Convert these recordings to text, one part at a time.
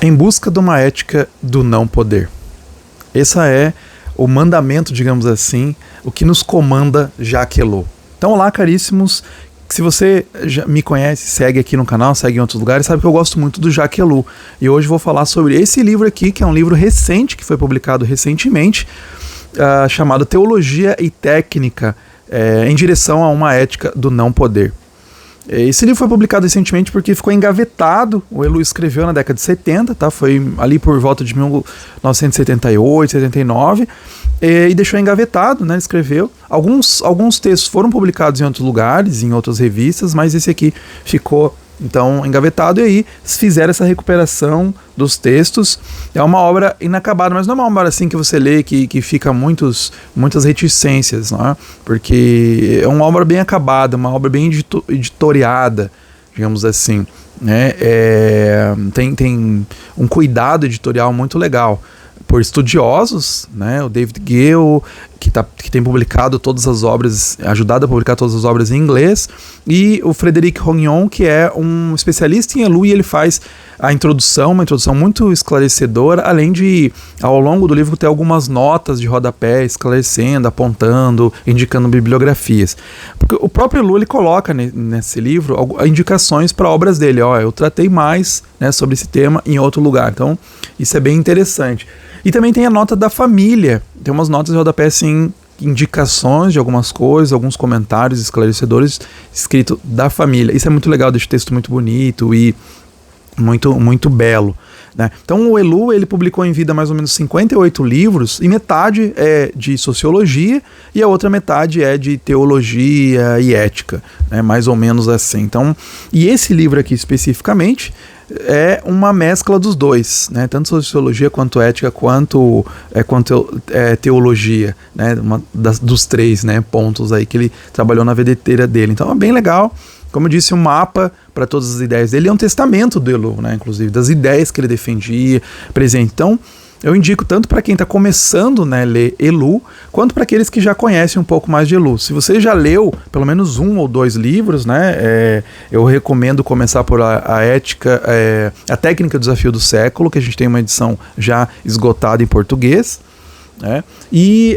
Em busca de uma ética do não poder. Esse é o mandamento, digamos assim, o que nos comanda Jacques Ellul. Então, olá, caríssimos. Se você já me conhece, segue aqui no canal, segue em outros lugares, sabe que eu gosto muito do Jacques Ellul. E hoje vou falar sobre esse livro aqui, que é um livro recente, que foi publicado recentemente, chamado Teologia e Técnica em direção a uma ética do não poder. Esse livro foi publicado recentemente porque ficou engavetado. O Ellul escreveu na década de 70, tá? Foi ali por volta de 1978, 79, e deixou engavetado, né? Ele escreveu. Alguns textos foram publicados em outros lugares, em outras revistas, mas esse aqui ficou então engavetado, e aí fizeram essa recuperação dos textos. É uma obra inacabada, mas não é uma obra assim que você lê que fica muitas reticências, não é? Porque é uma obra bem acabada, uma obra bem editoriada, digamos assim, né? Tem um cuidado editorial muito legal por estudiosos, né? O David Gill, que tem publicado todas as obras, ajudado a publicar todas as obras em inglês, e o Frederic Rognon, que é um especialista em Ellul, e ele faz uma introdução muito esclarecedora, além de, ao longo do livro, ter algumas notas de rodapé esclarecendo, apontando, indicando bibliografias. Porque o próprio Ellul, ele coloca nesse livro indicações para obras dele. Eu tratei mais, né, sobre esse tema em outro lugar. Então, isso é bem interessante. E também tem a nota da família. Tem umas notas de rodapé, assim, indicações de algumas coisas, alguns comentários esclarecedores escrito da família. Isso é muito legal, deixa o texto muito bonito e muito belo, né? Então o Ellul, ele publicou em vida mais ou menos 58 livros, e metade é de sociologia e a outra metade é de teologia e ética, né? Mais ou menos assim. Então, e esse livro aqui especificamente é uma mescla dos dois, né? Tanto sociologia quanto ética, quanto teologia, né? Dos três, né, pontos aí que ele trabalhou na vida inteira dele. Então é bem legal. Como eu disse, um mapa para todas as ideias dele, é um testamento do Ellul, né, inclusive, das ideias que ele defendia, presente. Então, eu indico tanto para quem está começando, né, a ler Ellul, quanto para aqueles que já conhecem um pouco mais de Ellul. Se você já leu pelo menos 1 ou 2 livros, né, eu recomendo começar por a ética, a técnica do desafio do século, que a gente tem uma edição já esgotada em português, né? E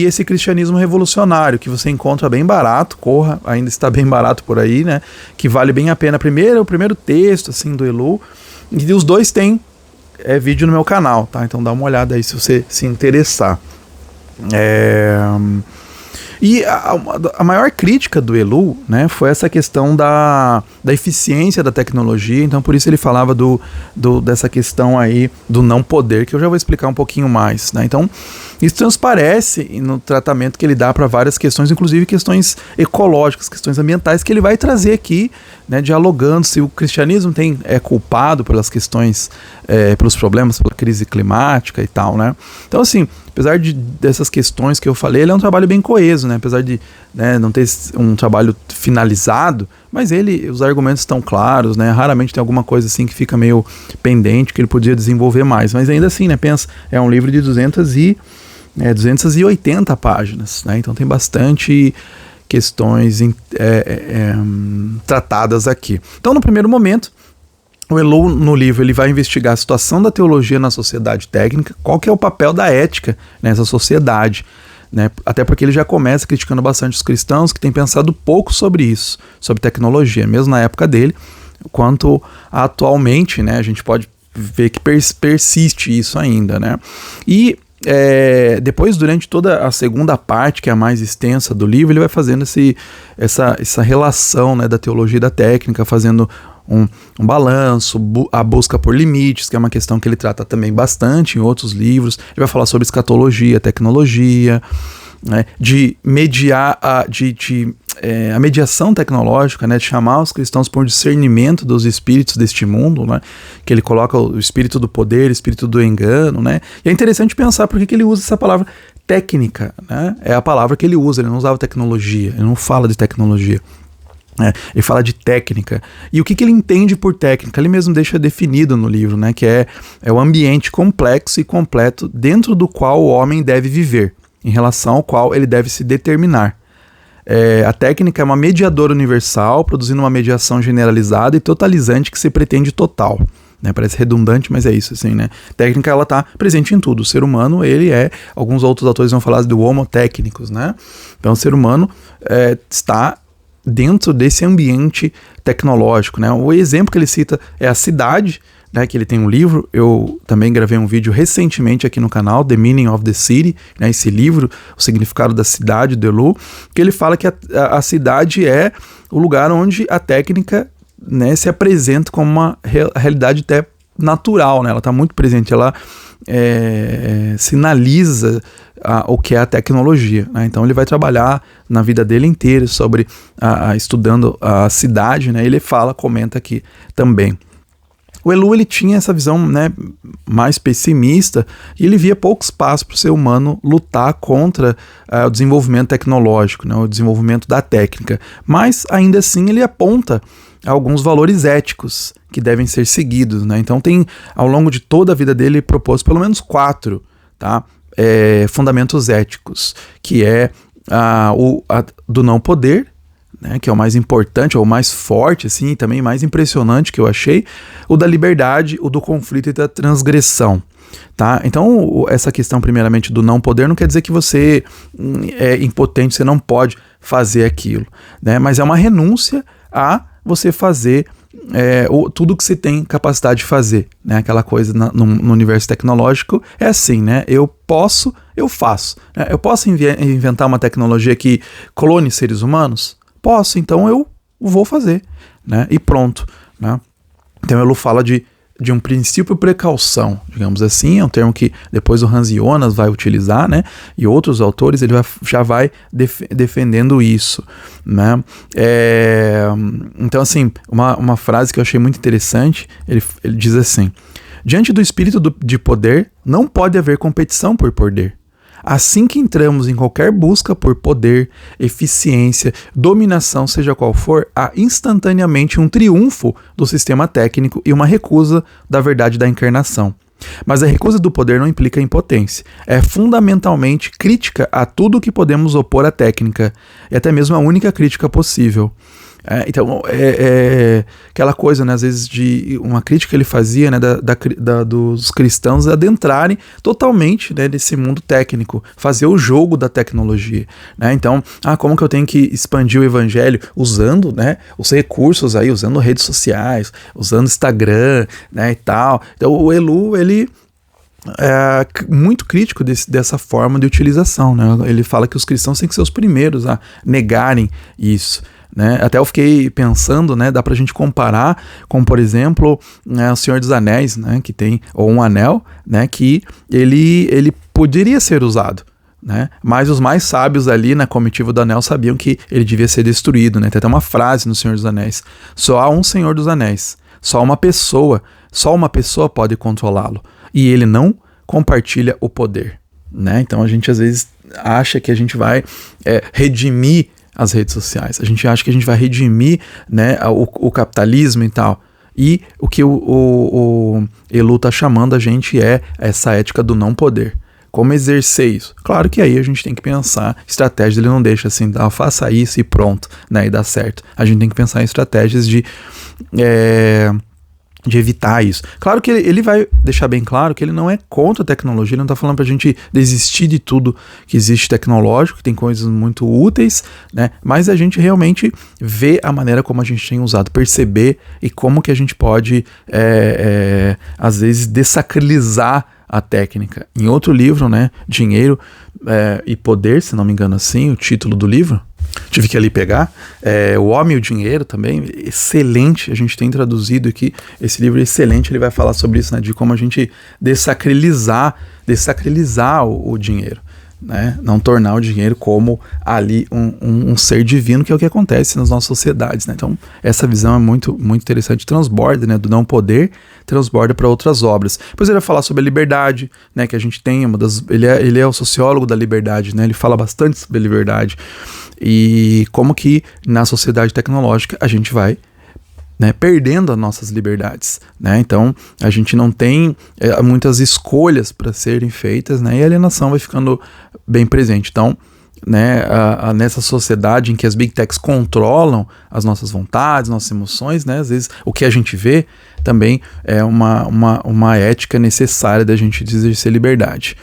esse cristianismo revolucionário, que você encontra bem barato, ainda está bem barato por aí, né? Que vale bem a pena. O primeiro texto, assim, do Ellul, e os dois têm vídeo no meu canal, tá? Então dá uma olhada aí se você se interessar. E a maior crítica do Ellul, né, foi essa questão da eficiência da tecnologia. Então por isso ele falava dessa questão aí do não poder, que eu já vou explicar um pouquinho mais, né? Então isso transparece no tratamento que ele dá para várias questões, inclusive questões ecológicas, questões ambientais, que ele vai trazer aqui, né, dialogando se o cristianismo é culpado pelas questões, pelos problemas, pela crise climática e tal, né? Então assim, apesar dessas questões que eu falei, ele é um trabalho bem coeso, né? Apesar de, né, não ter um trabalho finalizado, mas os argumentos estão claros, né? Raramente tem alguma coisa assim que fica meio pendente, que ele podia desenvolver mais, mas ainda assim, né, pensa, é um livro de 280 páginas, né? Então tem bastante questões tratadas aqui. Então, no primeiro momento, o Ellul, no livro, ele vai investigar a situação da teologia na sociedade técnica, qual que é o papel da ética nessa sociedade, né? Até porque ele já começa criticando bastante os cristãos que têm pensado pouco sobre isso, sobre tecnologia, mesmo na época dele, quanto atualmente, né? A gente pode ver que persiste isso ainda, né? E depois, durante toda a segunda parte, que é a mais extensa do livro, ele vai fazendo essa relação, né, da teologia e da técnica, fazendo um balanço, a busca por limites, que é uma questão que ele trata também bastante em outros livros. Ele vai falar sobre escatologia, tecnologia, né, de mediar a mediação tecnológica, né, de chamar os cristãos por discernimento dos espíritos deste mundo, né, que ele coloca o espírito do poder, o espírito do engano, né, e é interessante pensar por que ele usa essa palavra técnica, né, é a palavra que ele usa, ele não usava tecnologia, ele não fala de tecnologia. Ele fala de técnica. E o que ele entende por técnica? Ele mesmo deixa definido no livro, né, que é o ambiente complexo e completo dentro do qual o homem deve viver, em relação ao qual ele deve se determinar. A técnica é uma mediadora universal, produzindo uma mediação generalizada e totalizante que se pretende total. né? Parece redundante, mas é isso, assim, né? Técnica, ela tá presente em tudo. O ser humano, ele é, alguns outros autores vão falar do homo técnicos, né? Então, o ser humano está dentro desse ambiente tecnológico, né? O exemplo que ele cita é a cidade, né, que ele tem um livro. Eu também gravei um vídeo recentemente aqui no canal, The Meaning of the City, né, esse livro, o significado da cidade, do Elu, que ele fala que a cidade é o lugar onde a técnica, né, se apresenta como uma realidade até natural, né? Ela está muito presente, ela sinaliza o que é a tecnologia, né? Então ele vai trabalhar na vida dele inteira sobre estudando a cidade, né? Ele comenta aqui também. O Elu, ele tinha essa visão, né, mais pessimista, e ele via poucos passos para o ser humano lutar contra o desenvolvimento tecnológico, né, o desenvolvimento da técnica. Mas, ainda assim, ele aponta alguns valores éticos que devem ser seguidos, né? Então, ao longo de toda a vida dele, ele propôs pelo menos 4, tá, fundamentos éticos, que é do não poder, né, que é o mais importante, ou o mais forte, assim, e também mais impressionante que eu achei, o da liberdade, o do conflito e da transgressão, tá? Então, essa questão, primeiramente, do não poder, não quer dizer que você é impotente, você não pode fazer aquilo, né? Mas é uma renúncia a você fazer tudo que você tem capacidade de fazer, né? Aquela coisa no universo tecnológico é assim, né? Eu faço, né? Eu posso inventar uma tecnologia que clone seres humanos? Posso, então eu vou fazer, né? E pronto, né? Então Elu fala de um princípio precaução, digamos assim, é um termo que depois o Hans Jonas vai utilizar, né? E outros autores, ele já vai defendendo isso, né? Então, assim, uma frase que eu achei muito interessante, ele diz assim: diante do espírito de poder, não pode haver competição por poder. Assim que entramos em qualquer busca por poder, eficiência, dominação, seja qual for, há instantaneamente um triunfo do sistema técnico e uma recusa da verdade da encarnação. Mas a recusa do poder não implica impotência. É fundamentalmente crítica a tudo que podemos opor à técnica, e até mesmo a única crítica possível. Então, aquela coisa, né, às vezes, de uma crítica que ele fazia, né, dos cristãos adentrarem totalmente, né, nesse mundo técnico, fazer o jogo da tecnologia, né? Então, como que eu tenho que expandir o evangelho usando, né, os recursos aí, usando redes sociais, usando Instagram, né, e tal. Então, o Elu, ele é muito crítico dessa forma de utilização, né? Ele fala que os cristãos têm que ser os primeiros a negarem isso, né? Até eu fiquei pensando, né, dá pra gente comparar com, por exemplo, né, o Senhor dos Anéis, né, que tem, ou um anel, né, que ele poderia ser usado, né, mas os mais sábios ali na comitiva do anel sabiam que ele devia ser destruído, né? Tem até uma frase no Senhor dos Anéis: só há um Senhor dos Anéis, só uma pessoa pode controlá-lo, e ele não compartilha o poder, né? Então a gente às vezes acha que a gente vai redimir as redes sociais, a gente acha que a gente vai redimir, né, o capitalismo e tal, e o que o Elu tá chamando a gente essa ética do não poder. Como exercer isso? Claro que aí a gente tem que pensar estratégias, ele não deixa assim, faça isso e pronto, né, e dá certo. A gente tem que pensar em estratégias de evitar isso. Claro que ele vai deixar bem claro que ele não é contra a tecnologia, ele não está falando pra gente desistir de tudo que existe tecnológico, que tem coisas muito úteis, né? Mas a gente realmente vê a maneira como a gente tem usado, perceber e como que a gente pode, às vezes, dessacralizar a técnica. Em outro livro, né, Dinheiro e Poder, se não me engano assim, o título do livro, tive que ali pegar, O Homem e o Dinheiro também, excelente, a gente tem traduzido aqui, esse livro é excelente, ele vai falar sobre isso, né, de como a gente dessacralizar o dinheiro, né, não tornar o dinheiro como ali um ser divino, que é o que acontece nas nossas sociedades, né? Então essa visão é muito, muito interessante, transborda, né, do não poder, transborda para outras obras. Depois ele vai falar sobre a liberdade, né, que a gente tem, ele é o sociólogo da liberdade, né, ele fala bastante sobre a liberdade, e como que na sociedade tecnológica a gente vai, né, perdendo as nossas liberdades, né? Então a gente não tem muitas escolhas para serem feitas, né, e a alienação vai ficando bem presente. Então né, nessa sociedade em que as Big Techs controlam as nossas vontades, nossas emoções, né, às vezes o que a gente vê também é uma ética necessária da gente exercer liberdade,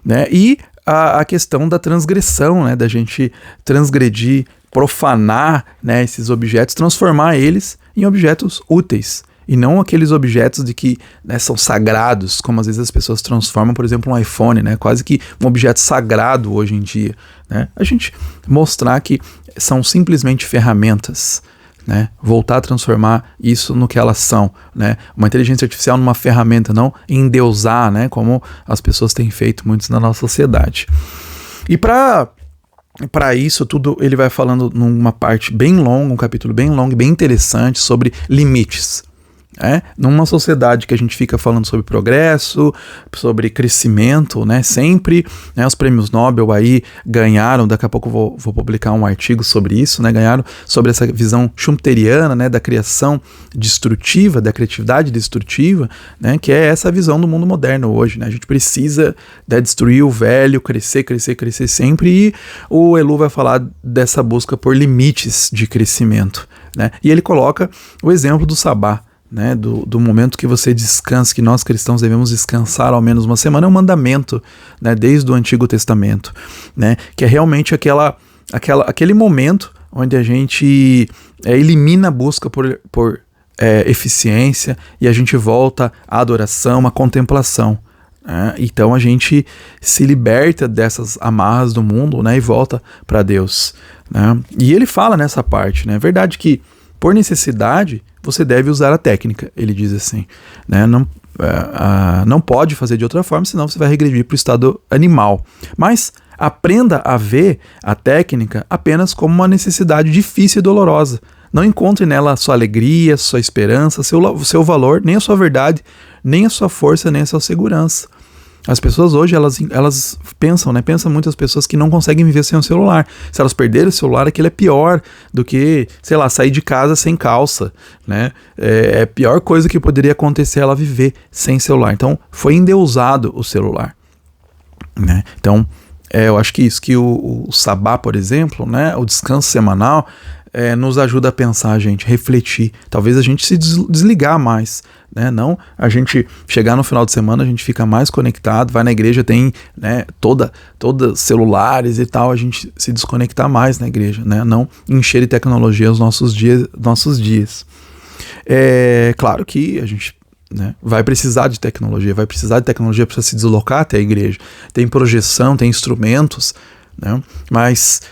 né, e a questão da transgressão, né, da gente transgredir, profanar, né, esses objetos, transformar eles em objetos úteis, e não aqueles objetos de que, né, são sagrados, como às vezes as pessoas transformam, por exemplo, um iPhone, né, quase que um objeto sagrado hoje em dia, né? A gente mostrar que são simplesmente ferramentas, né? Voltar a transformar isso no que elas são, né? Uma inteligência artificial numa ferramenta, não endeusar, né, como as pessoas têm feito muitos na nossa sociedade. E para isso tudo, ele vai falando numa parte bem longa, um capítulo bem longo e bem interessante sobre limites. Numa sociedade que a gente fica falando sobre progresso, sobre crescimento, né, sempre, né, os prêmios Nobel aí ganharam, daqui a pouco eu vou publicar um artigo sobre isso, né, ganharam sobre essa visão schumpeteriana, né, da criação destrutiva, da criatividade destrutiva, né, que é essa visão do mundo moderno hoje, né, a gente precisa, né, destruir o velho, crescer sempre, e o Elu vai falar dessa busca por limites de crescimento, né, e ele coloca o exemplo do sabá, né, do momento que você descansa, que nós cristãos devemos descansar ao menos uma semana, é um mandamento, né, desde o Antigo Testamento, né, que é realmente aquele momento onde a gente elimina a busca por eficiência e a gente volta à adoração, à contemplação. Então a gente se liberta dessas amarras do mundo, né, e volta para Deus, né? E ele fala nessa parte, né, é verdade que por necessidade você deve usar a técnica, ele diz assim, né? Não pode fazer de outra forma, senão você vai regredir para o estado animal. Mas aprenda a ver a técnica apenas como uma necessidade difícil e dolorosa. Não encontre nela a sua alegria, sua esperança, seu valor, nem a sua verdade, nem a sua força, nem a sua segurança. As pessoas hoje, elas pensam, né? Pensam muitas pessoas que não conseguem viver sem o celular. Se elas perderem o celular, aquilo é pior do que, sei lá, sair de casa sem calça, né? É a pior coisa que poderia acontecer ela viver sem celular. Então, foi endeusado o celular, né? Então, eu acho que isso, que o sabá, por exemplo, né? O descanso semanal, nos ajuda a pensar, gente, refletir. Talvez a gente se desligar mais, né? Não a gente chegar no final de semana, a gente fica mais conectado, vai na igreja, tem, né, toda celulares e tal, a gente se desconectar mais na igreja, né? Não encher de tecnologia os nossos dias. Claro que a gente, né, vai precisar de tecnologia para se deslocar até a igreja. Tem projeção, tem instrumentos, né? Mas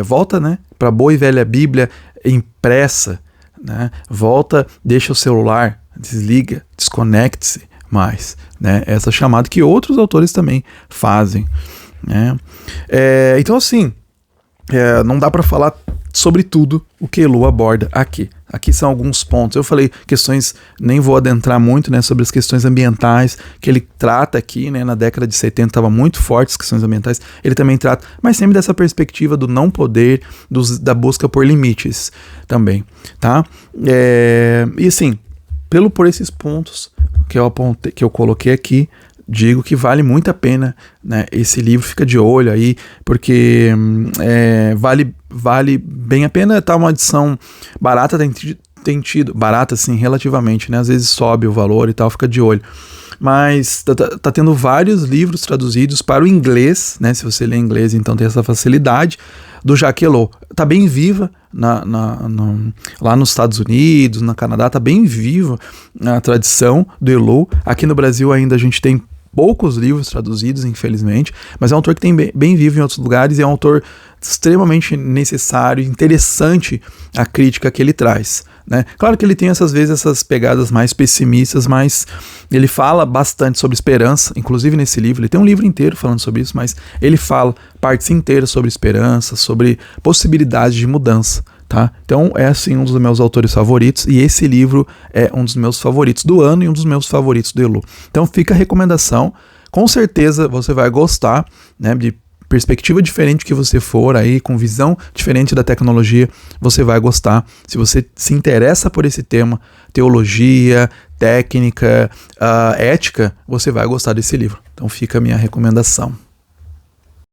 volta, né, para a boa e velha Bíblia impressa, né? Volta, deixa o celular, desliga, desconecte-se mais, né? Essa chamada que outros autores também fazem, né? Então assim, não dá para falar sobre tudo o que Elu aborda aqui. Aqui são alguns pontos. Eu falei questões, nem vou adentrar muito, né, sobre as questões ambientais que ele trata aqui, né, na década de 70 estava muito forte as questões ambientais. Ele também trata, mas sempre dessa perspectiva do não poder, da busca por limites também, tá? E assim, por esses pontos que eu coloquei aqui, digo que vale muito a pena, né, esse livro, fica de olho aí, porque vale bem a pena. Tá uma edição barata, tem tido, barata assim, relativamente, né, às vezes sobe o valor e tal, fica de olho. Mas tá tendo vários livros traduzidos para o inglês, né, se você lê inglês, então tem essa facilidade, do Jacques Ellul. Tá bem viva lá nos Estados Unidos, no Canadá, tá bem viva a tradição do Ellul. Aqui no Brasil ainda a gente tem poucos livros traduzidos, infelizmente, mas é um autor que tem bem vivo em outros lugares e é um autor extremamente necessário, interessante a crítica que ele traz, né? Claro que ele tem essas pegadas mais pessimistas, mas ele fala bastante sobre esperança, inclusive nesse livro, ele tem um livro inteiro falando sobre isso, mas ele fala partes inteiras sobre esperança, sobre possibilidades de mudança, tá? Então é assim um dos meus autores favoritos, e esse livro é um dos meus favoritos do ano e um dos meus favoritos do Ellul. Então fica a recomendação, com certeza você vai gostar, né, de perspectiva diferente que você for aí, com visão diferente da tecnologia, você vai gostar. Se você se interessa por esse tema, teologia, técnica, ética, você vai gostar desse livro. Então fica a minha recomendação.